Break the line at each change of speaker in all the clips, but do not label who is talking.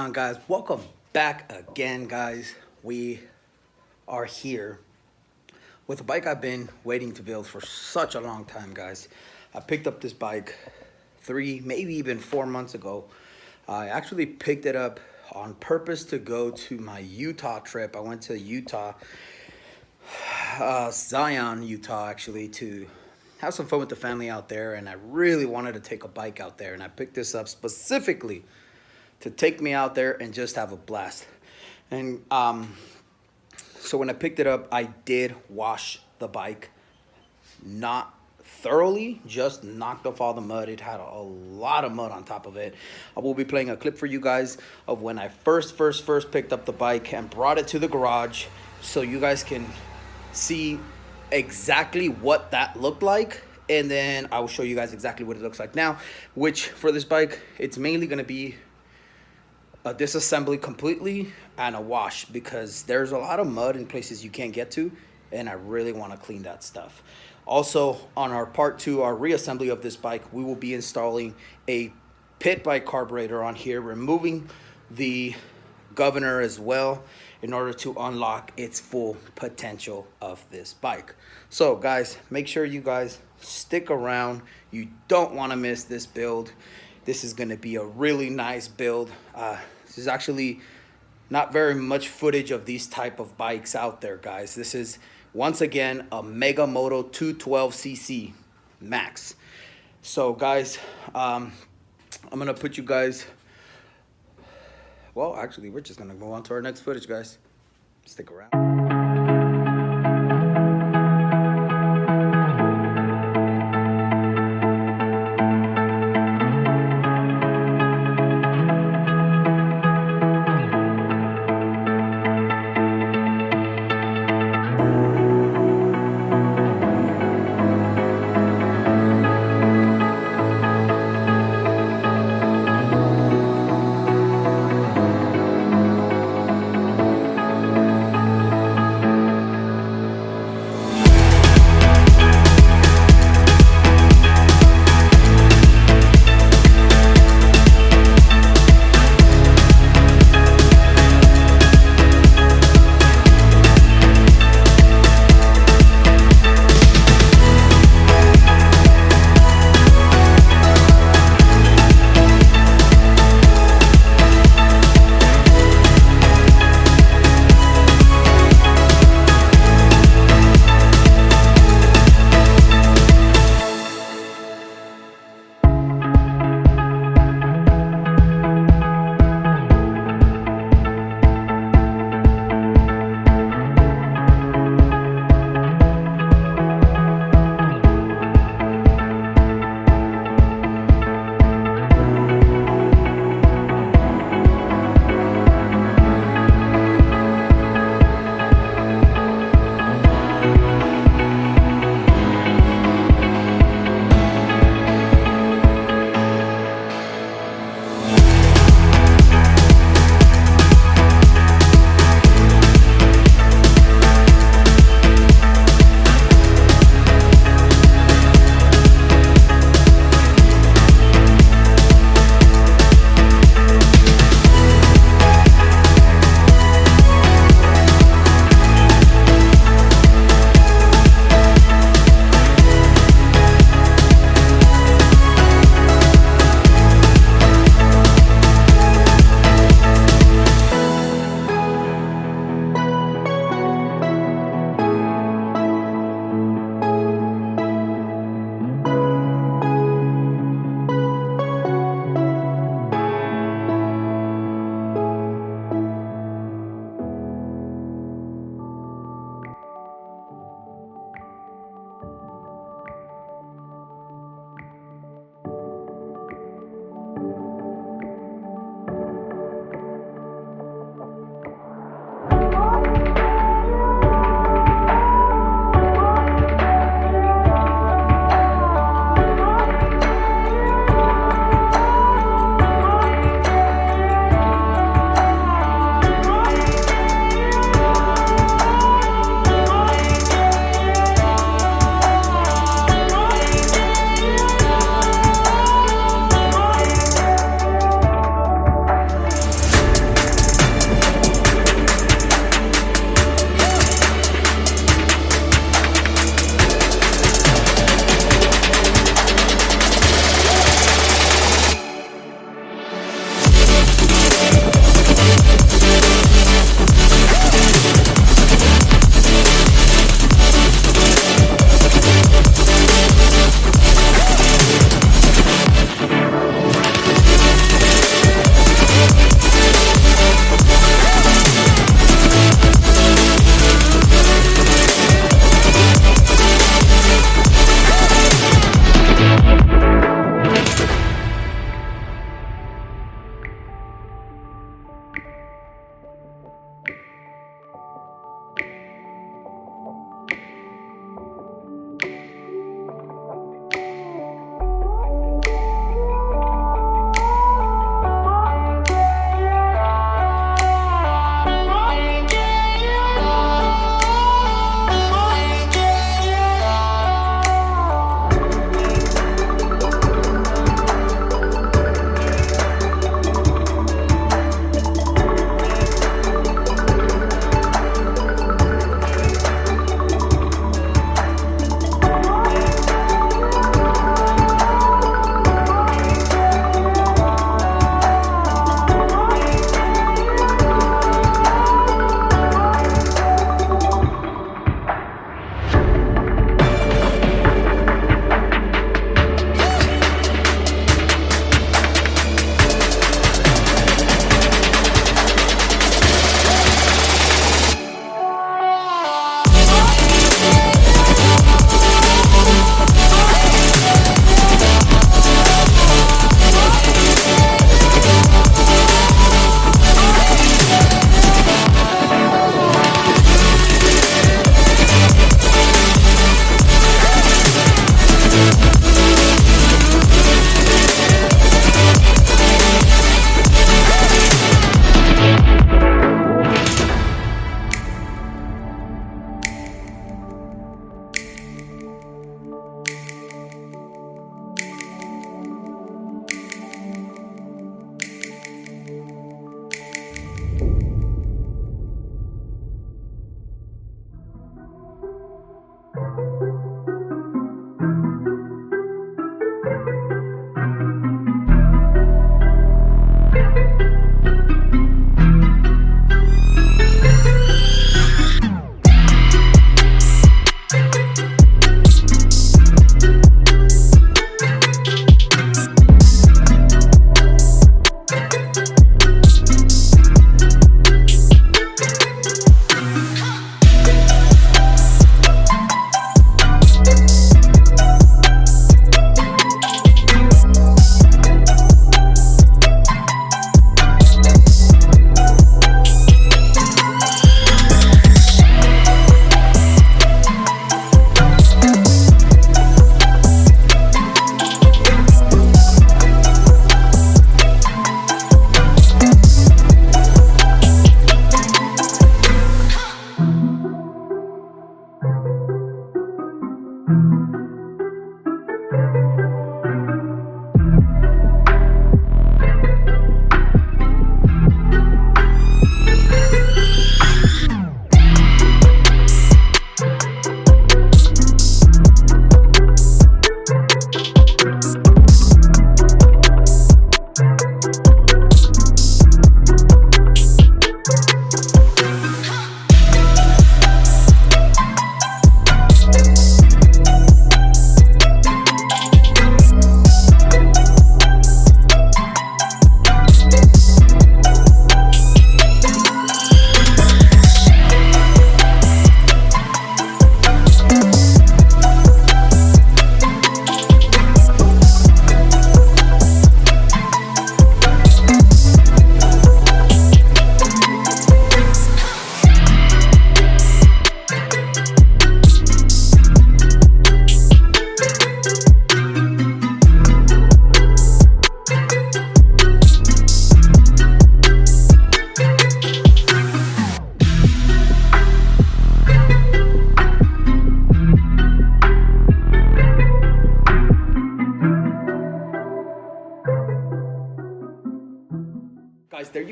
on, guys? Welcome back again, guys. We are here with a bike I've been waiting to build for such a long time, guys. I picked up this bike 3, maybe even 4 months ago. I actually picked it up on purpose to go to my Utah trip. I went to Utah, Zion, Utah, actually, to have some fun with the family out there, and I really wanted to take a bike out there, and I picked this up specifically to take me out there and just have a blast. And so when I picked it up, I did wash the bike, not thoroughly, just knocked off all the mud. It had a lot of mud on top of it. I will be playing a clip for you guys of when I first picked up the bike and brought it to the garage, so you guys can see exactly what that looked like, and then I will show you guys exactly what it looks like now, which for this bike, it's mainly going to be a disassembly completely and a wash, because there's a lot of mud in places you can't get to, and I really want to clean that stuff. Also, on our part 2, our reassembly of this bike, we will be installing a pit bike carburetor on here, removing the governor as well, in order to unlock its full potential of this bike. So guys, make sure you guys stick around. You don't want to miss this build. This is going to be a really nice build. This is actually not very much footage of these type of bikes out there, guys. This is, once again, a Mega Moto 212cc max. So guys, I'm going to put you guys, well, actually, we're just going to go on to our next footage, guys. Stick around.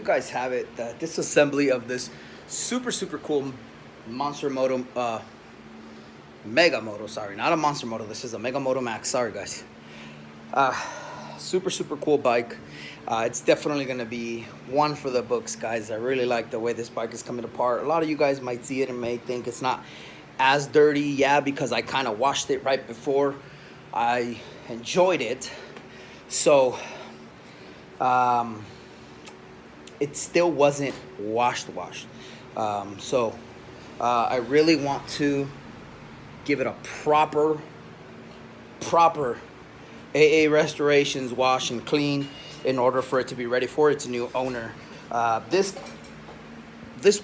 guys have it, the disassembly of this super cool Monster Moto, Mega Moto, sorry, not a Monster Moto, this is a Mega Moto Max, sorry guys. Super cool bike. It's definitely gonna be one for the books, guys. I really like the way this bike is coming apart. A lot of you guys might see it and may think it's not as dirty, yeah, because I kind of washed it right before I enjoyed it. So it still wasn't washed. I really want to give it a proper AA restorations, wash and clean, in order for it to be ready for its new owner. This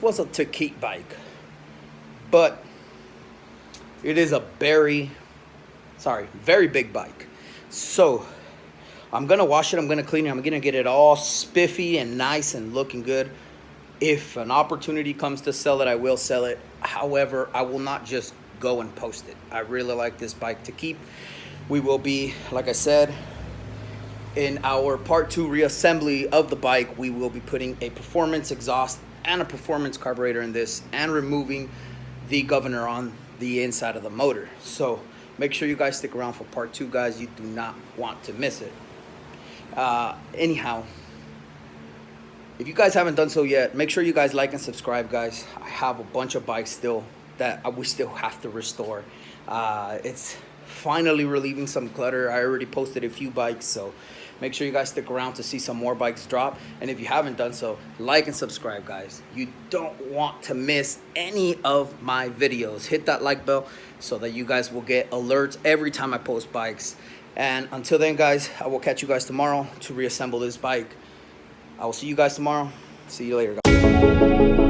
was a to keep bike, but it is a very big bike. So I'm gonna wash it, I'm gonna clean it, I'm gonna get it all spiffy and nice and looking good. If an opportunity comes to sell it, I will sell it. However, I will not just go and post it. I really like this bike to keep. We will be, like I said, in our part 2 reassembly of the bike, we will be putting a performance exhaust and a performance carburetor in this, and removing the governor on the inside of the motor. So make sure you guys stick around for part 2, guys. You do not want to miss it. Anyhow, if you guys haven't done so yet, make sure you guys like and subscribe, guys. I have a bunch of bikes still that we still have to restore. It's finally relieving some clutter. I already posted a few bikes, so make sure you guys stick around to see some more bikes drop. And if you haven't done so, like and subscribe, guys. You don't want to miss any of my videos. Hit that like bell so that you guys will get alerts every time I post bikes. And until then, guys, I will catch you guys tomorrow to reassemble this bike. I will see you guys tomorrow. See you later, guys.